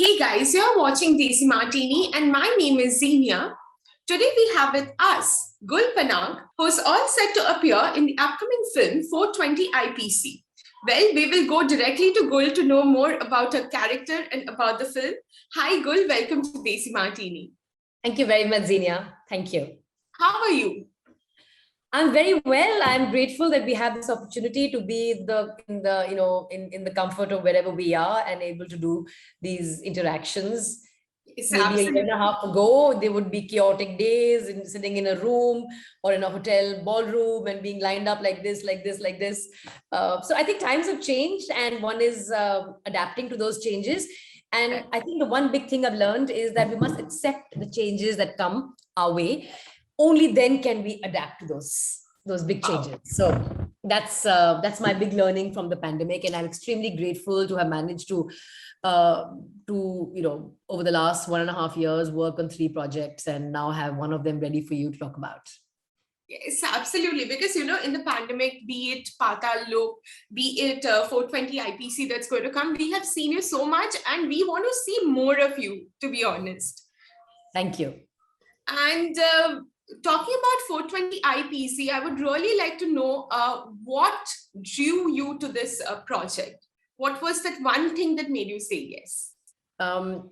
Hey guys, you're watching Desimartini and my name is Zinia. Today we have with us Gul Panag, who's all set to appear in the upcoming film 420 IPC. Well, we will go directly to Gul to know more about her character and about the film. Hi Gul, welcome to Desimartini. Thank you very much, Zinia. Thank you. How are you? I'm very well. I'm grateful that we have this opportunity to be in the comfort of wherever we are and able to do these interactions. It's Maybe absolutely. a year and a half ago, there would be chaotic days and sitting in a room or in a hotel ballroom and being lined up like this. So I think times have changed and one is adapting to those changes. And I think the one big thing I've learned is that we must accept the changes that come our way. Only then can we adapt to those big changes. So that's my big learning from the pandemic, and I'm extremely grateful to have managed to over the last 1.5 years work on 3 projects and now have one of them ready for you to talk about. Yes, absolutely. Because, in the pandemic, be it Patal Lok, be it 420 IPC that's going to come, we have seen you so much and we want to see more of you, to be honest. Thank you. And talking about 420 IPC, I would really like to know what drew you to this project? What was that one thing that made you say yes? The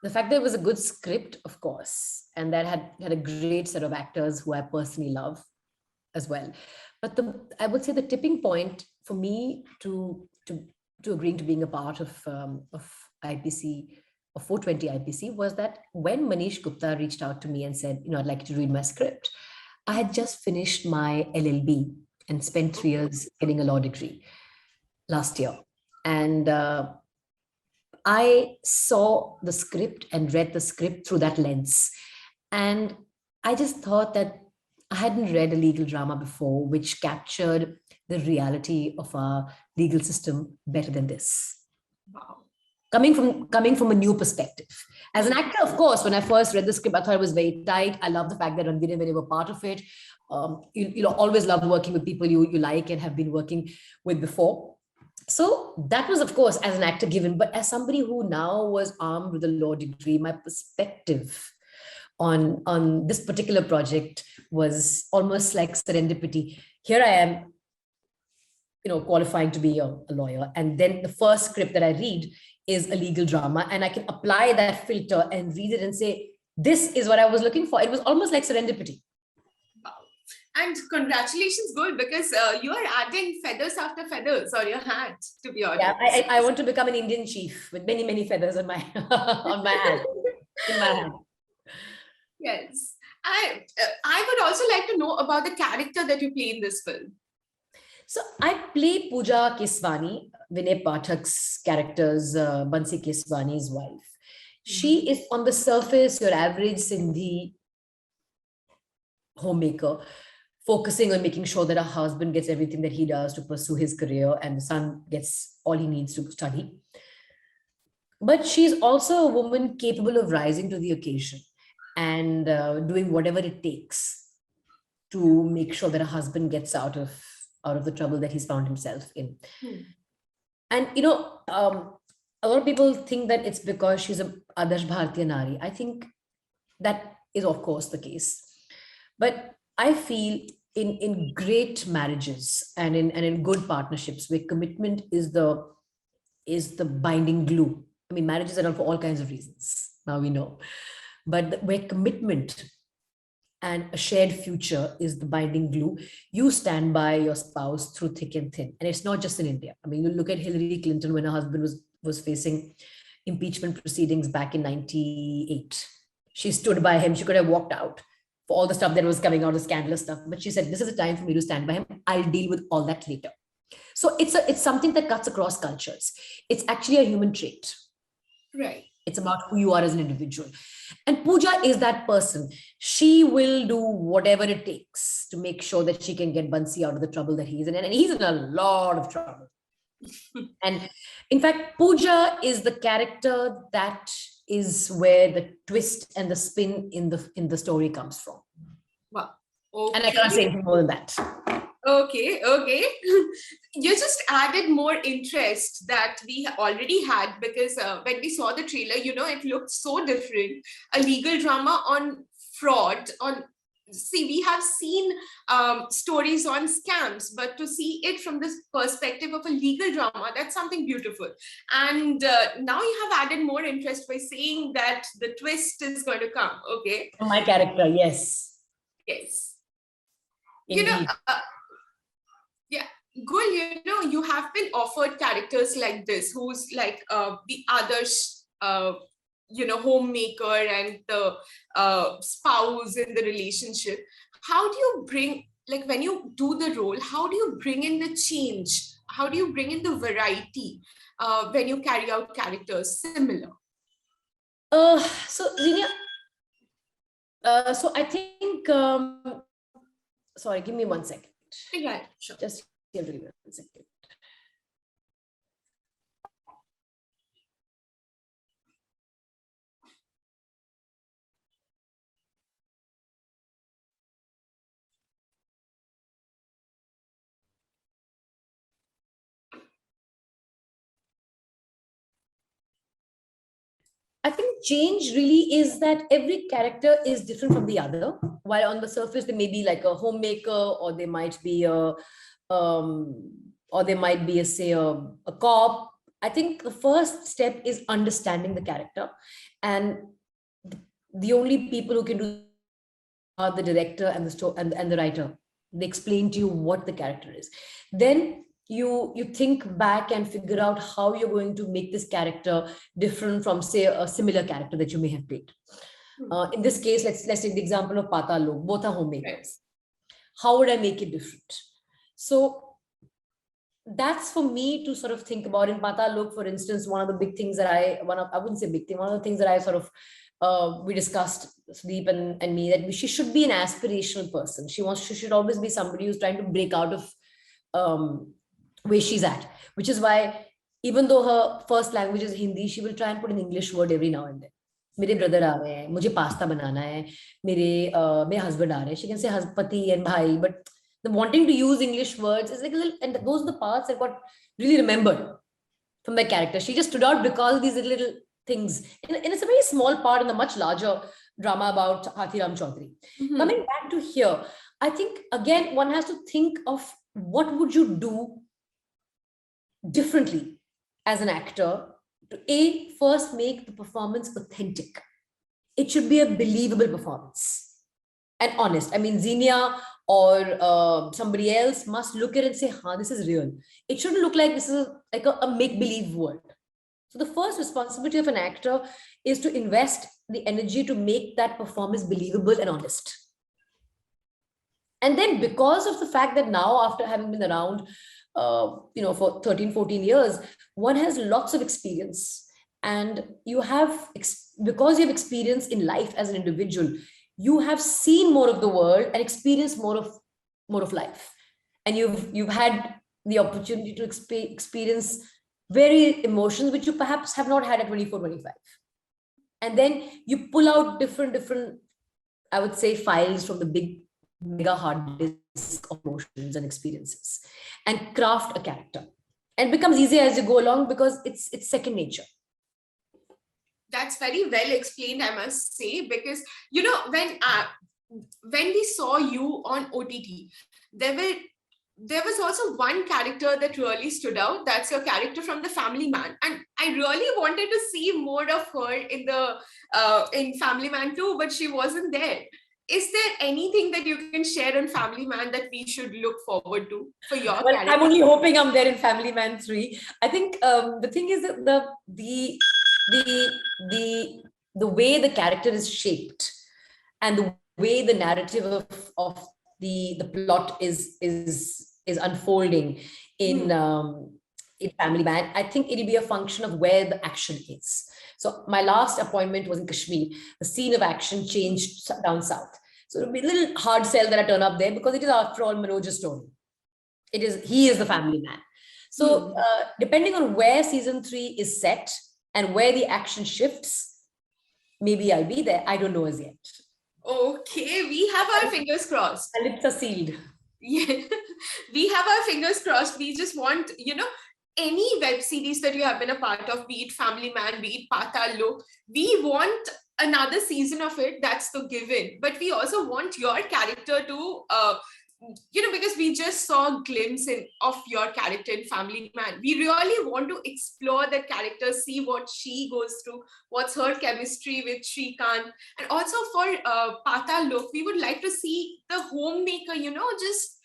fact that it was a good script, of course, and that had a great set of actors who I personally love as well. But I would say the tipping point for me to agreeing to being a part of IPC, of 420 IPC, was that when Manish Gupta reached out to me and said, I'd like you to read my script, I had just finished my LLB and spent 3 years getting a law degree last year. And I saw the script and read the script through that lens. And I just thought that I hadn't read a legal drama before, which captured the reality of our legal system better than this. Wow. Coming from a new perspective. As an actor, of course, when I first read the script, I thought it was very tight. I love the fact that Ranveer and Vinay were part of it. Always loved working with people you like and have been working with before. So that was, of course, as an actor given, but as somebody who now was armed with a law degree, my perspective on this particular project was almost like serendipity. Here I am, qualifying to be a lawyer. And then the first script that I read is a legal drama, and I can apply that filter and read it and say, this is what I was looking for. It was almost like serendipity. And congratulations, Gul, because you are adding feathers after feathers on your hat, to be honest. Yeah, I want to become an Indian chief with many, many feathers on my on my hat. In my hand. Yes. I would also like to know about the character that you play in this film. So I play Pooja Keswani, Vinay Pathak's character's Bansi Keswani's wife. She is on the surface your average Sindhi homemaker, focusing on making sure that her husband gets everything that he does to pursue his career and the son gets all he needs to study. But she's also a woman capable of rising to the occasion and doing whatever it takes to make sure that her husband gets out of the trouble that he's found himself in. And, a lot of people think that it's because she's a Adarsh Bharatiya Nari. I think that is, of course, the case. But I feel in great marriages and in good partnerships where commitment is the binding glue. I mean, marriages are done for all kinds of reasons. Now we know. But where commitment and a shared future is the binding glue, you stand by your spouse through thick and thin. And it's not just in India. I mean, you look at Hillary Clinton when her husband was facing impeachment proceedings back in 1998. She stood by him. She could have walked out for all the stuff that was coming out, the scandalous stuff. But she said, this is a time for me to stand by him. I'll deal with all that later. So it's something that cuts across cultures. It's actually a human trait. Right. It's about who you are as an individual. And Pooja is that person. She will do whatever it takes to make sure that she can get Bansi out of the trouble that he's in. And he's in a lot of trouble. And in fact, Pooja is the character that is where the twist and the spin in the story comes from. Wow. Okay. And I can't say anything more than that. Okay, okay. You just added more interest that we already had, because when we saw the trailer, it looked so different. A legal drama on fraud, on see, we have seen stories on scams, but to see it from this perspective of a legal drama, that's something beautiful. And now you have added more interest by saying that the twist is going to come. Okay. My character, yes, Yes. You know, indeed. yeah, Gul, you have been offered characters like this, who's like the others, homemaker and the spouse in the relationship. How do you bring, like, when you do the role, how do you bring in the change? How do you bring in the variety when you carry out characters similar? So Zinia, so I think, sorry, give me 1 second. Yeah, sure. Just give me 1 second. I think change really is that every character is different from the other. While on the surface, they may be like a homemaker, or they might be or they might be say a cop. I think the first step is understanding the character, and the only people who can do are the director and the story and the writer. They explain to you what the character is. Then you think back and figure out how you're going to make this character different from, say, a similar character that you may have played. In this case, let's take the example of Patal Lok. Both are homemakers. How would I make it different? So that's for me to sort of think about. In Patal Lok, for instance, one of the big things that I wouldn't say big thing, one of the things that I sort of we discussed, Sudeep and me, that she should be an aspirational person. She should always be somebody who's trying to break out of where she's at, which is why even though her first language is Hindi, she will try and put an English word every now and then. मेरे brother आ रहे हैं, मुझे pasta बनाना है, मेरे husband आ रहे हैं. She can say pati and bhai, but the wanting to use English words is like a little, and those are the parts that got really remembered from the character. She just stood out because of these little things. And it's a very small part in the much larger drama about Hathiram Chaudhary. Mm-hmm. Coming back to here, I think again one has to think of what would you do differently as an actor to first make the performance authentic. It should be a believable performance and honest. I mean, Zinia or somebody else must look at it and say, this is real. It shouldn't look like this is like a make-believe world. So the first responsibility of an actor is to invest the energy to make that performance believable and honest. And then because of the fact that now, after having been around, for 13, 14 years, one has lots of experience. And you have, because you have experience in life as an individual, you have seen more of the world and experienced more of life. And you've had the opportunity to experience very emotions which you perhaps have not had at 24, 25. And then you pull out different, I would say, files from the big mega hard disk of emotions and experiences and craft a character. And it becomes easier as you go along because it's second nature. That's very well explained, I must say, because, when we saw you on OTT, there was also one character that really stood out. That's your character from The Family Man. And I really wanted to see more of her in Family Man too, but she wasn't there. Is there anything that you can share on Family Man that we should look forward to for your character? I'm only hoping I'm there in Family Man 3. I think the thing is that the way the character is shaped and the way the narrative of the plot is unfolding in Family Man, I think it'll be a function of where the action is. So my last appointment was in Kashmir. The scene of action changed down south. So it'll be a little hard sell that I turn up there because it is, after all, Manoj's story. He is the family man. So depending on where season 3 is set and where the action shifts, maybe I'll be there. I don't know as yet. Okay, we have our fingers crossed. And it's a sealed. Yeah, we have our fingers crossed. We just want, any web series that you have been a part of, be it Family Man, be it Patal Lok, we want another season of it. That's the given. But we also want your character to, because we just saw a glimpse of your character in Family Man. We really want to explore that character, see what she goes through, what's her chemistry with Shrikant. And also for Patal Lok, we would like to see the homemaker, just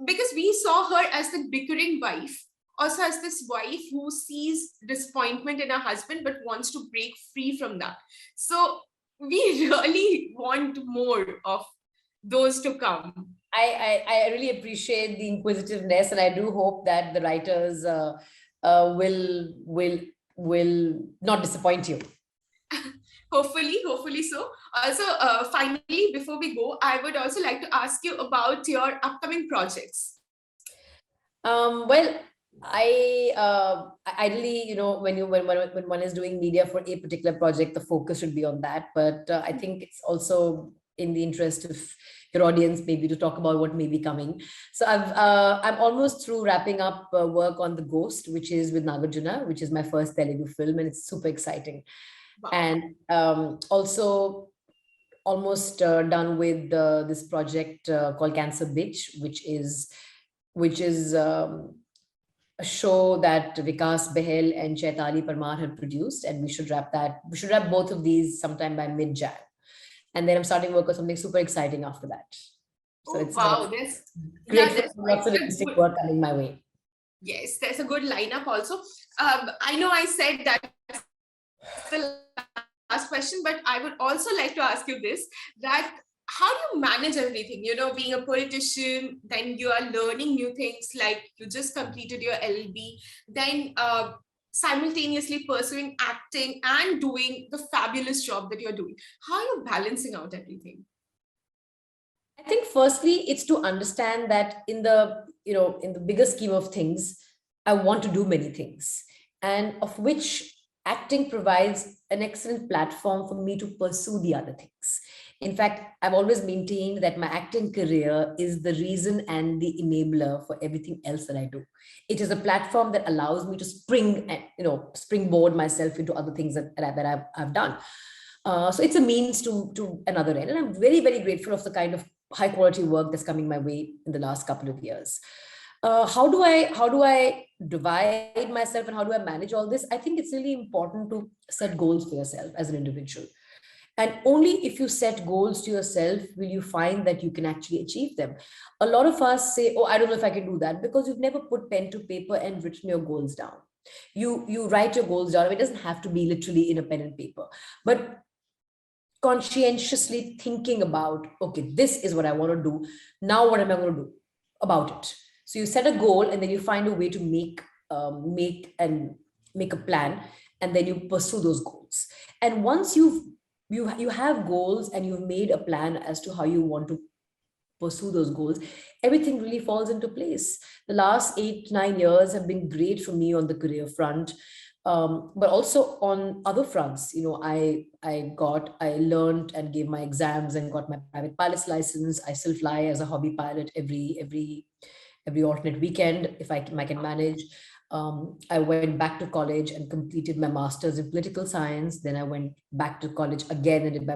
because we saw her as the bickering wife, also as this wife who sees disappointment in her husband but wants to break free from that. So we really want more of those to come. I really appreciate the inquisitiveness, and I do hope that the writers will not disappoint you. Hopefully so. Also, finally, before we go, I would also like to ask you about your upcoming projects. Well, ideally, when one is doing media for a particular project, the focus should be on that. But I think it's also in the interest of your audience maybe to talk about what may be coming. So I'm almost through wrapping up work on The Ghost, which is with Nagarjuna, which is my first Telugu film, and it's super exciting. Wow. And also almost done with this project called Cancer Bitch, which is a show that Vikas Behel and Chaitali Parmar have produced, and we should wrap both of these sometime by mid-Jan. And then I'm starting work on something super exciting after that. So it's wow, lots of interesting work coming my way. Yes, there's a good lineup also. I know I said that's the last question, but I would also like to ask you this, that how do you manage everything? Being a politician, then you are learning new things, like you just completed your LLB, then simultaneously pursuing acting and doing the fabulous job that you're doing. How are you balancing out everything? I think firstly, it's to understand that in the bigger scheme of things, I want to do many things, and of which acting provides an excellent platform for me to pursue the other things. In fact, I've always maintained that my acting career is the reason and the enabler for everything else that I do. It is a platform that allows me to springboard myself into other things that I've done. So it's a means to another end. And I'm very, very grateful of the kind of high quality work that's coming my way in the last couple of years. How do I divide myself and how do I manage all this? I think it's really important to set goals for yourself as an individual. And only if you set goals to yourself will you find that you can actually achieve them. A lot of us say, oh, I don't know if I can do that, because you've never put pen to paper and written your goals down. You write your goals down. It doesn't have to be literally in a pen and paper, but conscientiously thinking about, okay, this is what I want to do. Now, what am I going to do about it? So you set a goal and then you find a way to make a plan, and then you pursue those goals. And once you have goals and you've made a plan as to how you want to pursue those goals, everything really falls into place. The last 8-9 years have been great for me on the career front, but also on other fronts. I learned and gave my exams and got my private pilot's license. I still fly as a hobby pilot every alternate weekend if I can manage. I went back to college and completed my master's in political science. Then I went back to college again and did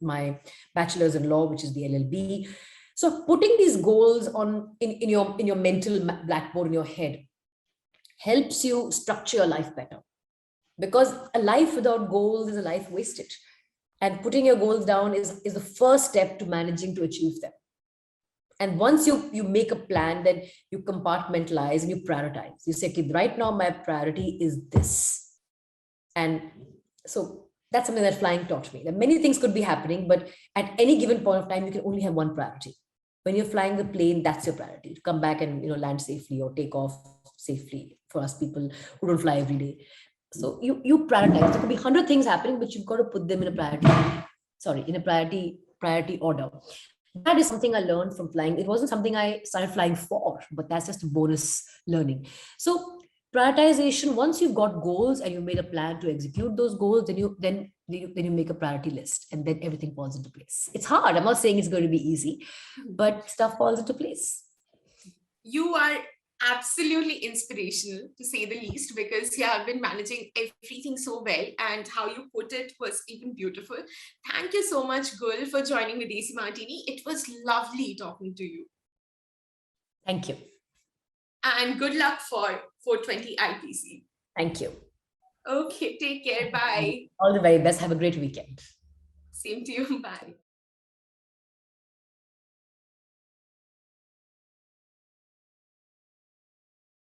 my bachelor's in law, which is the LLB. So putting these goals in your mental blackboard in your head helps you structure your life better. Because a life without goals is a life wasted. And putting your goals down is the first step to managing to achieve them. And once you make a plan, then you compartmentalize and you prioritize. You say, okay, right now my priority is this. And so that's something that flying taught me. That many things could be happening, but at any given point of time, you can only have one priority. When you're flying the plane, that's your priority, to come back and land safely or take off safely, for us people who don't fly every day. So you prioritize. There could be 100 things happening, but you've got to put them in a priority order. That is something I learned from flying. It wasn't something I started flying for, but that's just a bonus learning. So prioritization, once you've got goals and you've made a plan to execute those goals, then you make a priority list, and then everything falls into place. It's hard. I'm not saying it's going to be easy, but stuff falls into place. You are absolutely inspirational, to say the least, because you have been managing everything so well, and how you put it was even beautiful. Thank you so much, Gul, for joining with Desimartini. It was lovely talking to you. Thank you. And good luck for 420 IPC. Thank you. Okay, take care. Bye. All the very best. Have a great weekend. Same to you. Bye.